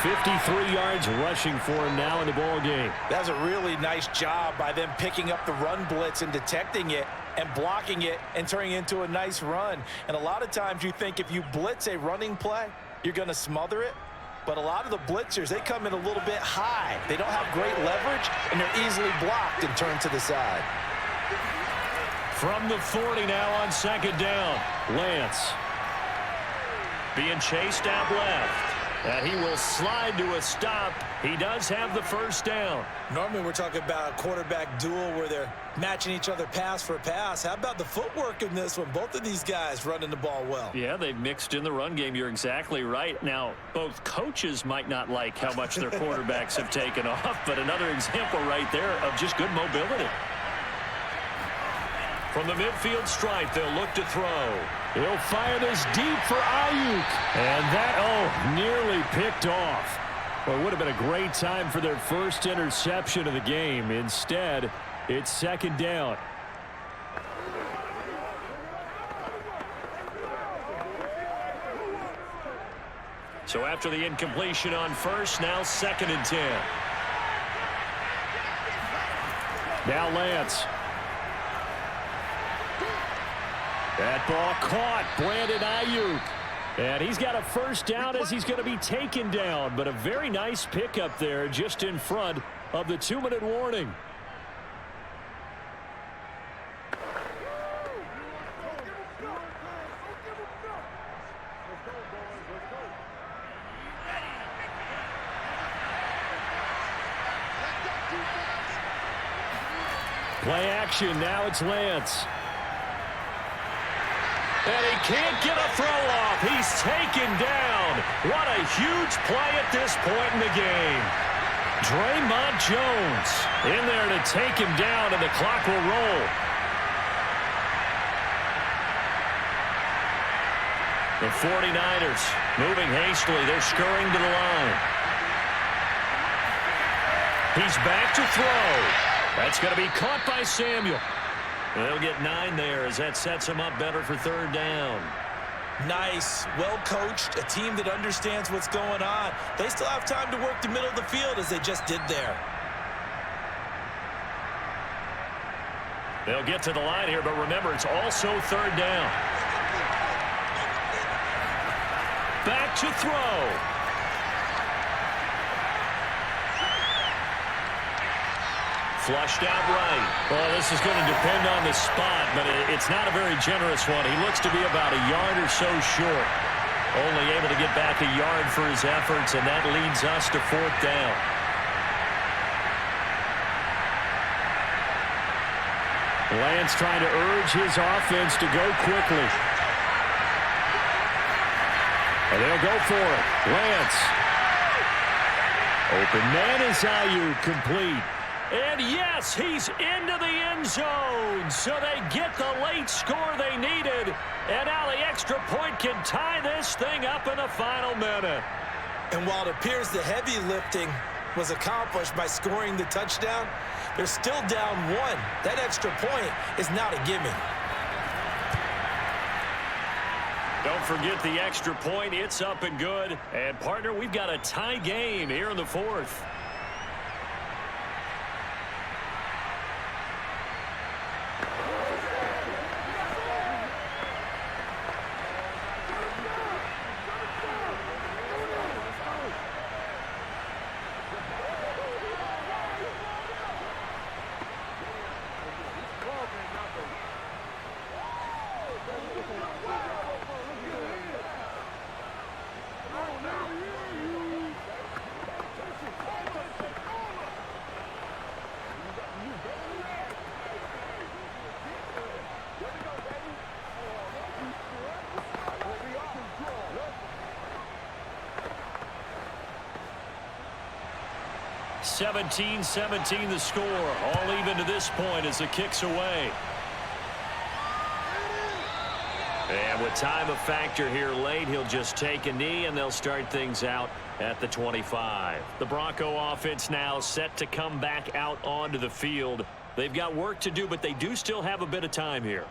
53 yards rushing for him now in the ball game. That's a really nice job by them picking up the run blitz and detecting it and blocking it and turning it into a nice run. And a lot of times you think if you blitz a running play, you're going to smother it. But a lot of the blitzers, they come in a little bit high. They don't have great leverage, and they're easily blocked and turned to the side. From the 40 now on 2nd down, Lance. Being chased out left. And he will slide to a stop. He does have the 1st down. Normally we're talking about a quarterback duel where they're matching each other pass for pass. How about the footwork in this one? Both of these guys running the ball well. Yeah, they've mixed in the run game. You're exactly right. Now, both coaches might not like how much their quarterbacks have taken off, but another example right there of just good mobility. From the midfield stripe, they'll look to throw. He'll fire this deep for Ayuk. And that, nearly picked off. Well, it would have been a great time for their first interception of the game. Instead, it's 2nd down. So after the incompletion on 1st, now 2nd and 10. Now Lance. That ball caught. Brandon Ayuk. And he's got a 1st down as he's going to be taken down. But a very nice pickup there just in front of the 2-minute warning. Play action. Now it's Lance. And he can't get a throw off. He's taken down. What a huge play at this point in the game. Draymond Jones in there to take him down, and the clock will roll. The 49ers moving hastily. They're scurrying to the line. He's back to throw. That's going to be caught by Samuel. They'll get 9 there as that sets them up better for 3rd down. Nice, well-coached, a team that understands what's going on. They still have time to work the middle of the field as they just did there. They'll get to the line here, but remember, it's also 3rd down. Back to throw. Flushed out right. Well, this is going to depend on the spot, but it's not a very generous one. He looks to be about a yard or so short. Only able to get back a yard for his efforts, and that leads us to 4th down. Lance trying to urge his offense to go quickly. And they'll go for it. Lance. Open man is Ayuk, complete. And yes, he's into the end zone. So they get the late score they needed. And now the extra point can tie this thing up in the final minute. And while it appears the heavy lifting was accomplished by scoring the touchdown, they're still down 1. That extra point is not a gimme. Don't forget the extra point. It's up and good. And, partner, we've got a tie game here in the 4th. 17-17 the score. All even to this point as the kick's away. And with time a factor here late, he'll just take a knee, and they'll start things out at the 25. The Bronco offense now set to come back out onto the field. They've got work to do, but they do still have a bit of time here.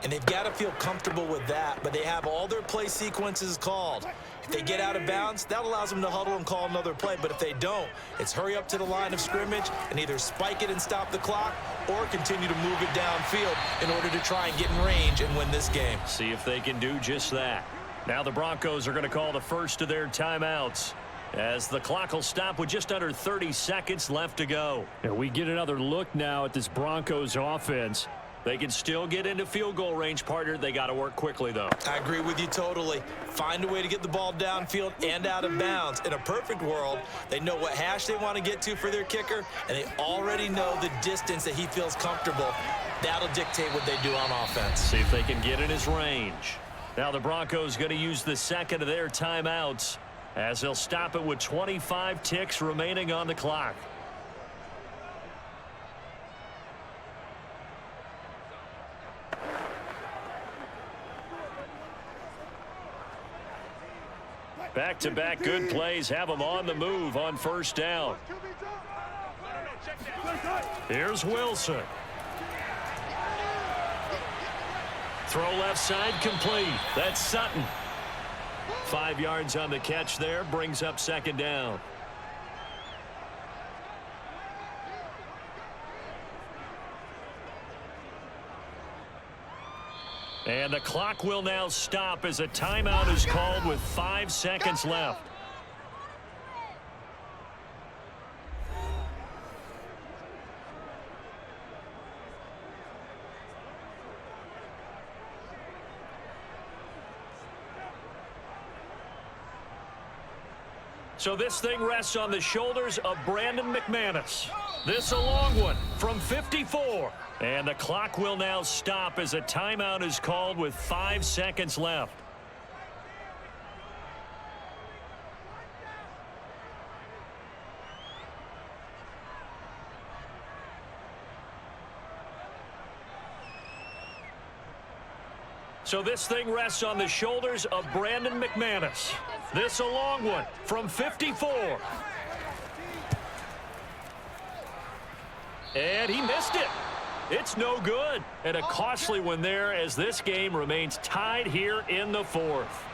And they've got to feel comfortable with that, but they have all their play sequences called. If they get out of bounds, that allows them to huddle and call another play. But if they don't, it's hurry up to the line of scrimmage and either spike it and stop the clock or continue to move it downfield in order to try and get in range and win this game. See if they can do just that. Now the Broncos are going to call the first of their timeouts as the clock will stop with just under 30 seconds left to go. And we get another look now at this Broncos offense. They can still get into field goal range, partner. They got to work quickly, though. I agree with you totally. Find a way to get the ball downfield and out of bounds. In a perfect world, they know what hash they want to get to for their kicker, and they already know the distance that he feels comfortable. That'll dictate what they do on offense. See if they can get in his range. Now the Broncos going to use the second of their timeouts as they'll stop it with 25 ticks remaining on the clock. Back-to-back good plays have them on the move on first down. Here's Wilson. Throw left side complete. That's Sutton. 5 yards on the catch there, brings up second down. And the clock will now stop as a timeout is called with 5 seconds left. So this thing rests on the shoulders of Brandon McManus. This a long one from 54. And the clock will now stop as a timeout is called with 5 seconds left. So this thing rests on the shoulders of Brandon McManus. This a long one from 54. And he missed it. It's no good. And a costly one there as this game remains tied here in the fourth.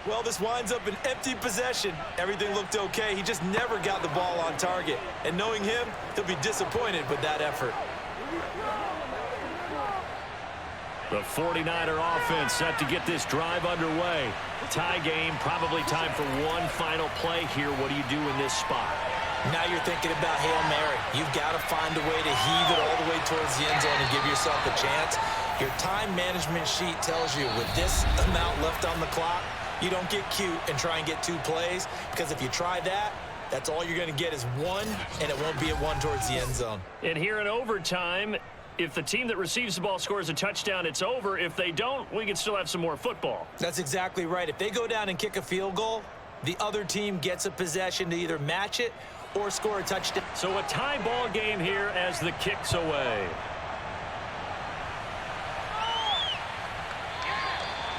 Well, this winds up an empty possession. Everything looked okay. He just never got the ball on target. And knowing him, he'll be disappointed with that effort. The 49er offense set to get this drive underway. Tie game, probably time for one final play here. What do you do in this spot? Now you're thinking about Hail Mary. You've got to find a way to heave it all the way towards the end zone and give yourself a chance. Your time management sheet tells you with this amount left on the clock, you don't get cute and try and get 2 plays, because if you try that, that's all you're going to get is 1, and it won't be a 1 towards the end zone. And here in overtime, if the team that receives the ball scores a touchdown, it's over. If they don't, we can still have some more football. That's exactly right. If they go down and kick a field goal, the other team gets a possession to either match it or score a touchdown. So a tie ball game here as the kick's away.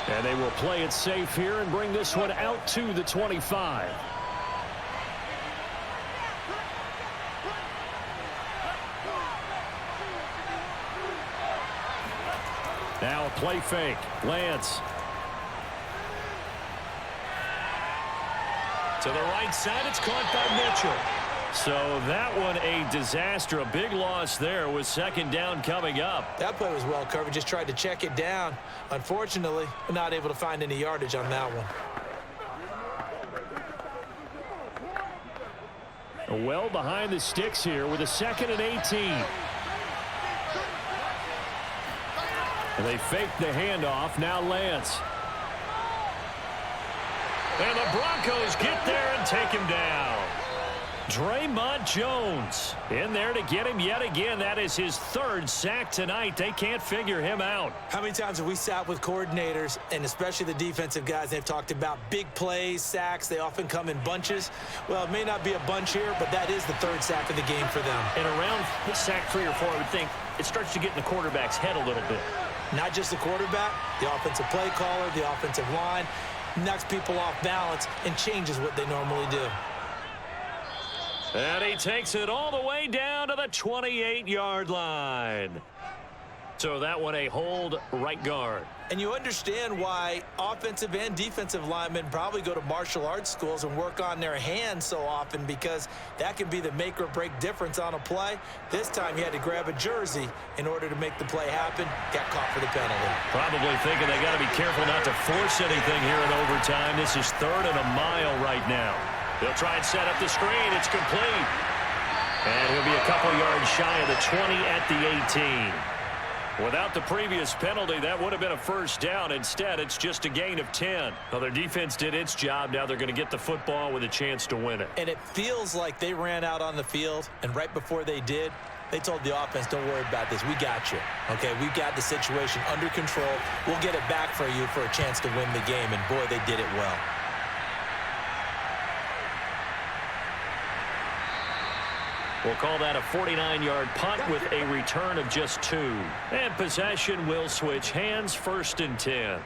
And they will play it safe here and bring this one out to the 25. Now a play fake. Lance. To the right side, it's caught by Mitchell. So that one a disaster. A big loss there with second down coming up. That play was well covered. Just tried to check it down. Unfortunately, we're not able to find any yardage on that one. Well behind the sticks here with a 2nd and 18. And they fake the handoff. Now Lance. And the Broncos get there and take him down. Draymond Jones in there to get him yet again. That is his third sack tonight. They can't figure him out. How many times have we sat with coordinators, and especially the defensive guys, they've talked about big plays, sacks. They often come in bunches. Well, it may not be a bunch here, but that is the third sack of the game for them. And around sack 3 or 4, I would think it starts to get in the quarterback's head a little bit. Not just the quarterback, the offensive play caller, the offensive line, knocks people off balance and changes what they normally do. And he takes it all the way down to the 28-yard line. So that one a hold right guard. And you understand why offensive and defensive linemen probably go to martial arts schools and work on their hands so often, because that can be the make or break difference on a play. This time he had to grab a jersey in order to make the play happen. Got caught for the penalty. Probably thinking they got to be careful not to force anything here in overtime. This is 3rd and a mile right now. They'll try and set up the screen. It's complete. And he'll be a couple yards shy of the 20 at the 18. Without the previous penalty, that would have been a first down. Instead, it's just a gain of 10. Well, their defense did its job. Now they're going to get the football with a chance to win it. And it feels like they ran out on the field, and right before they did, they told the offense, don't worry about this. We got you. Okay, we got the situation under control. We'll get it back for you for a chance to win the game. And, boy, they did it well. We'll call that a 49-yard punt with a return of just 2. And possession will switch hands, 1st and 10.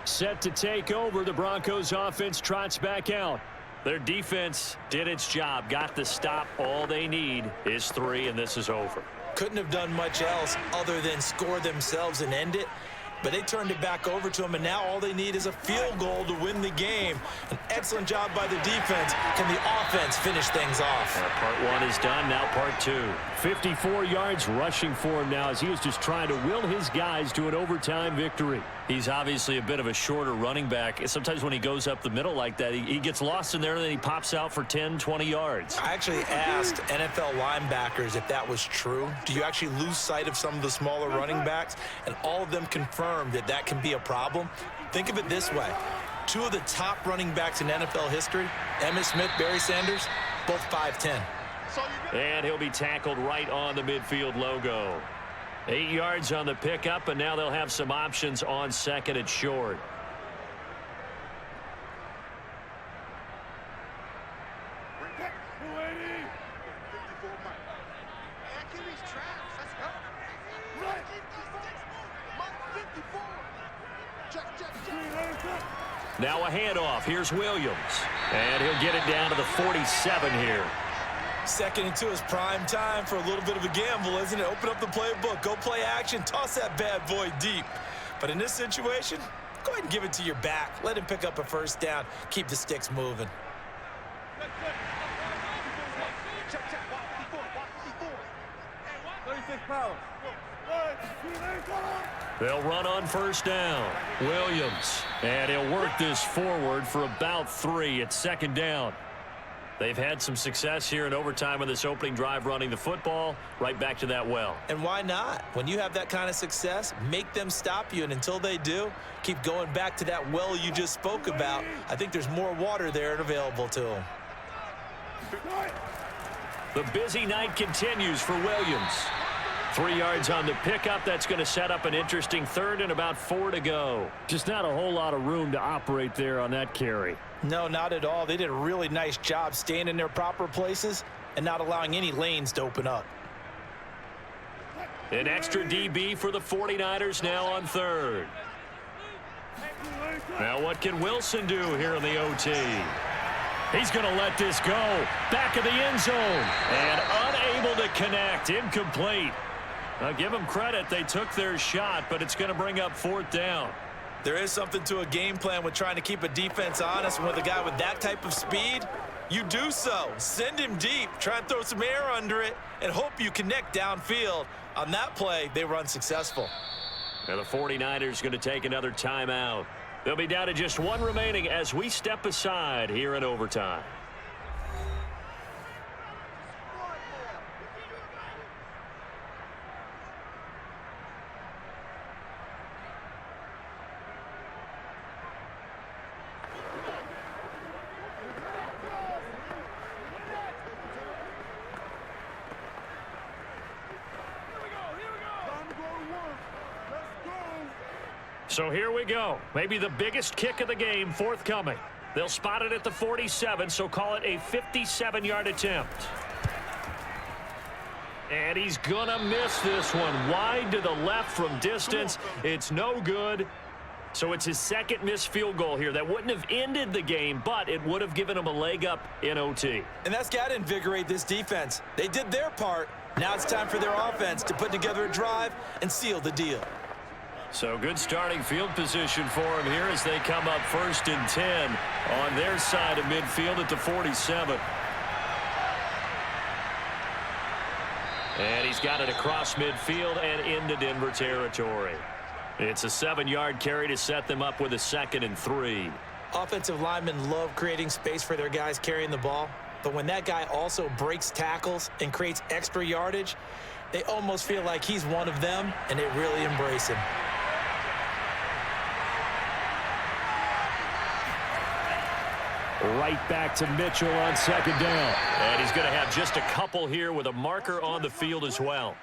Set to take over, the Broncos offense trots back out. Their defense did its job, got the stop. All they need is 3, and this is over. Couldn't have done much else other than score themselves and end it. But they turned it back over to him, and now all they need is a field goal to win the game. An excellent job by the defense. Can the offense finish things off? Part 1 is done, now part 2. 54 yards rushing for him now as he was just trying to will his guys to an overtime victory. He's obviously a bit of a shorter running back. Sometimes when he goes up the middle like that, he gets lost in there, and then he pops out for 10, 20 yards. I actually asked NFL linebackers if that was true. Do you actually lose sight of some of the smaller running backs? And all of them confirmed that that can be a problem. Think of it this way. 2 of the top running backs in NFL history, Emmitt Smith, Barry Sanders, both 5'10". And he'll be tackled right on the midfield logo. 8 yards on the pickup, and now they'll have some options on 2nd and short. Now a handoff. Here's Williams. And he'll get it down to the 47 here. 2nd and 2 is prime time for a little bit of a gamble, isn't it? Open up the playbook, go play action, toss that bad boy deep. But in this situation, go ahead and give it to your back. Let him pick up a first down. Keep the sticks moving. They'll run on first down. Williams. And he'll work this forward for about 3. It's 2nd down. They've had some success here in overtime on this opening drive running the football. Right back to that well. And why not? When you have that kind of success, make them stop you. And until they do, keep going back to that well you just spoke about. I think there's more water there and available to them. The busy night continues for Williams. 3 yards on the pickup. That's going to set up an interesting 3rd and about 4 to go. Just not a whole lot of room to operate there on that carry. No, not at all. They did a really nice job staying in their proper places and not allowing any lanes to open up. An extra DB for the 49ers now on 3rd. Now what can Wilson do here in the OT? He's going to let this go. Back of the end zone. And unable to connect. Incomplete. Now give them credit. They took their shot, but it's going to bring up 4th down. There is something to a game plan with trying to keep a defense honest. And with a guy with that type of speed, you do so. Send him deep. Try and throw some air under it and hope you connect downfield. On that play, they run successful. And the 49ers going to take another timeout. They'll be down to just 1 remaining as we step aside here in overtime. So here we go. Maybe the biggest kick of the game forthcoming. They'll spot it at the 47, so call it a 57-yard attempt. And he's going to miss this one. Wide to the left from distance. It's no good. So it's his second missed field goal here. That wouldn't have ended the game, but it would have given him a leg up in OT. And that's got to invigorate this defense. They did their part. Now it's time for their offense to put together a drive and seal the deal. So good starting field position for him here as they come up 1st and 10 on their side of midfield at the 47. And he's got it across midfield and into Denver territory. It's a 7-yard carry to set them up with a 2nd and 3. Offensive linemen love creating space for their guys carrying the ball. But when that guy also breaks tackles and creates extra yardage, they almost feel like he's one of them, and they really embrace him. Right back to Mitchell on 2nd down. And he's going to have just a couple here with a marker on the field as well.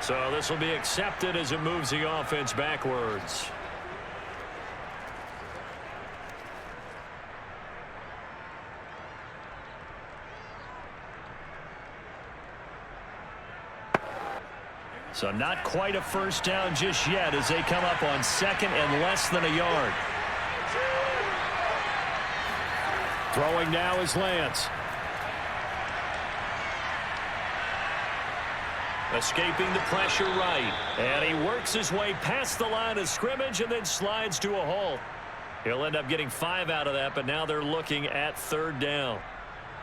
So this will be accepted as it moves the offense backwards. So not quite a first down just yet as they come up on 2nd and less than a yard. Throwing now is Lance. Escaping the pressure right. And he works his way past the line of scrimmage and then slides to a halt. He'll end up getting 5 out of that, but now they're looking at 3rd down.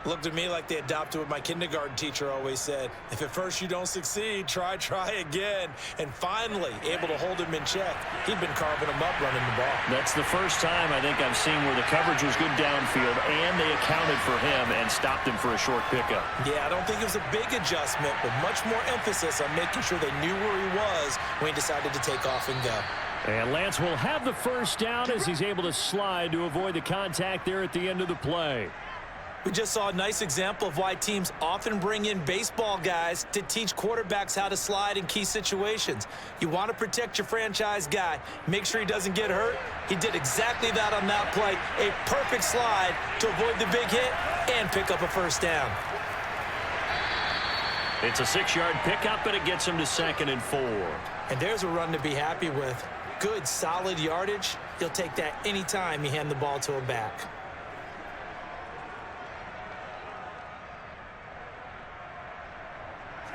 Looked to me like they adopted what my kindergarten teacher always said. If at first you don't succeed, try again. And finally, able to hold him in check. He'd been carving him up running the ball. That's the first time I think I've seen where the coverage was good downfield and they accounted for him and stopped him for a short pickup. Yeah, I don't think it was a big adjustment, but much more emphasis on making sure they knew where he was when he decided to take off and go. And Lance will have the first down as he's able to slide to avoid the contact there at the end of the play. We just saw a nice example of why teams often bring in baseball guys to teach quarterbacks how to slide in key situations. You want to protect your franchise guy. Make sure he doesn't get hurt. He did exactly that on that play. A perfect slide to avoid the big hit and pick up a first down. It's a 6-yard pickup, and it gets him to 2nd and 4. And there's a run to be happy with. Good, solid yardage. You'll take that anytime you hand the ball to a back.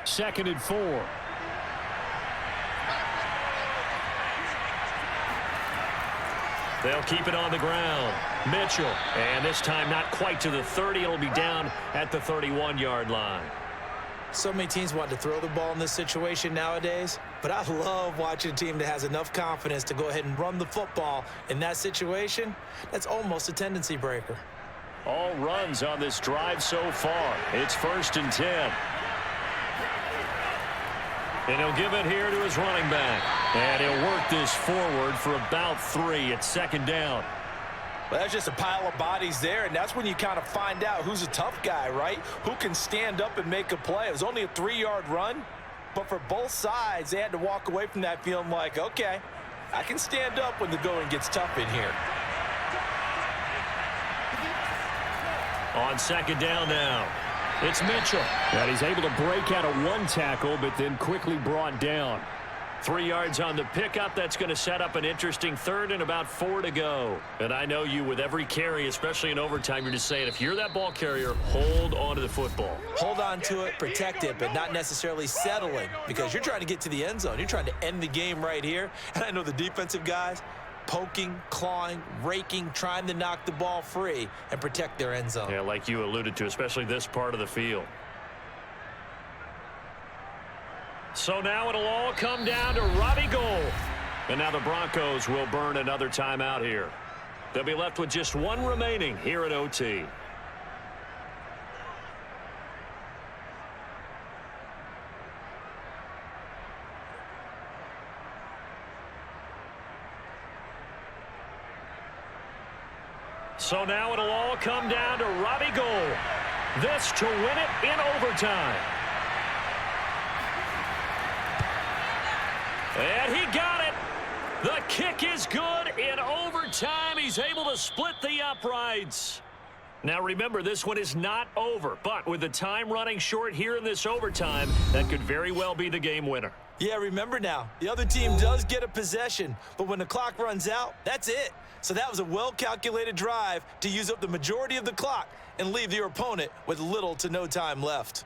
2nd and 4. They'll keep it on the ground. Mitchell. And this time not quite to the 30. It'll be down at the 31-yard line. So many teams want to throw the ball in this situation nowadays, but I love watching a team that has enough confidence to go ahead and run the football in that situation. That's almost a tendency breaker. All runs on this drive so far. It's 1st and 10. And he'll give it here to his running back. And he'll work this forward for about 3 at 2nd down. Well, that's just a pile of bodies there, and that's when you kind of find out who's a tough guy, right? Who can stand up and make a play. It was only a 3-yard run, but for both sides, they had to walk away from that feeling like, okay, I can stand up when the going gets tough in here. On 2nd down now. It's Mitchell. And he's able to break out of 1 tackle, but then quickly brought down. 3 yards on the pickup. That's going to set up an interesting 3rd and about 4 to go. And I know you with every carry, especially in overtime, you're just saying if you're that ball carrier, hold on to the football. Hold on to it, protect it, but not necessarily settling because you're trying to get to the end zone. You're trying to end the game right here. And I know the defensive guys poking, clawing, raking, trying to knock the ball free and protect their end zone. Yeah, like you alluded to, especially this part of the field. So now it'll all come down to Robbie Gould. And now the Broncos will burn another timeout here. They'll be left with just 1 remaining here at OT. So now it'll all come down to Robbie Gould. This to win it in overtime. And he got it. The kick is good. In overtime, he's able to split the uprights. Now remember, this one is not over, but with the time running short here in this overtime, that could very well be the game winner. Yeah, remember now, the other team does get a possession, but when the clock runs out, that's it. So that was a well-calculated drive to use up the majority of the clock and leave your opponent with little to no time left.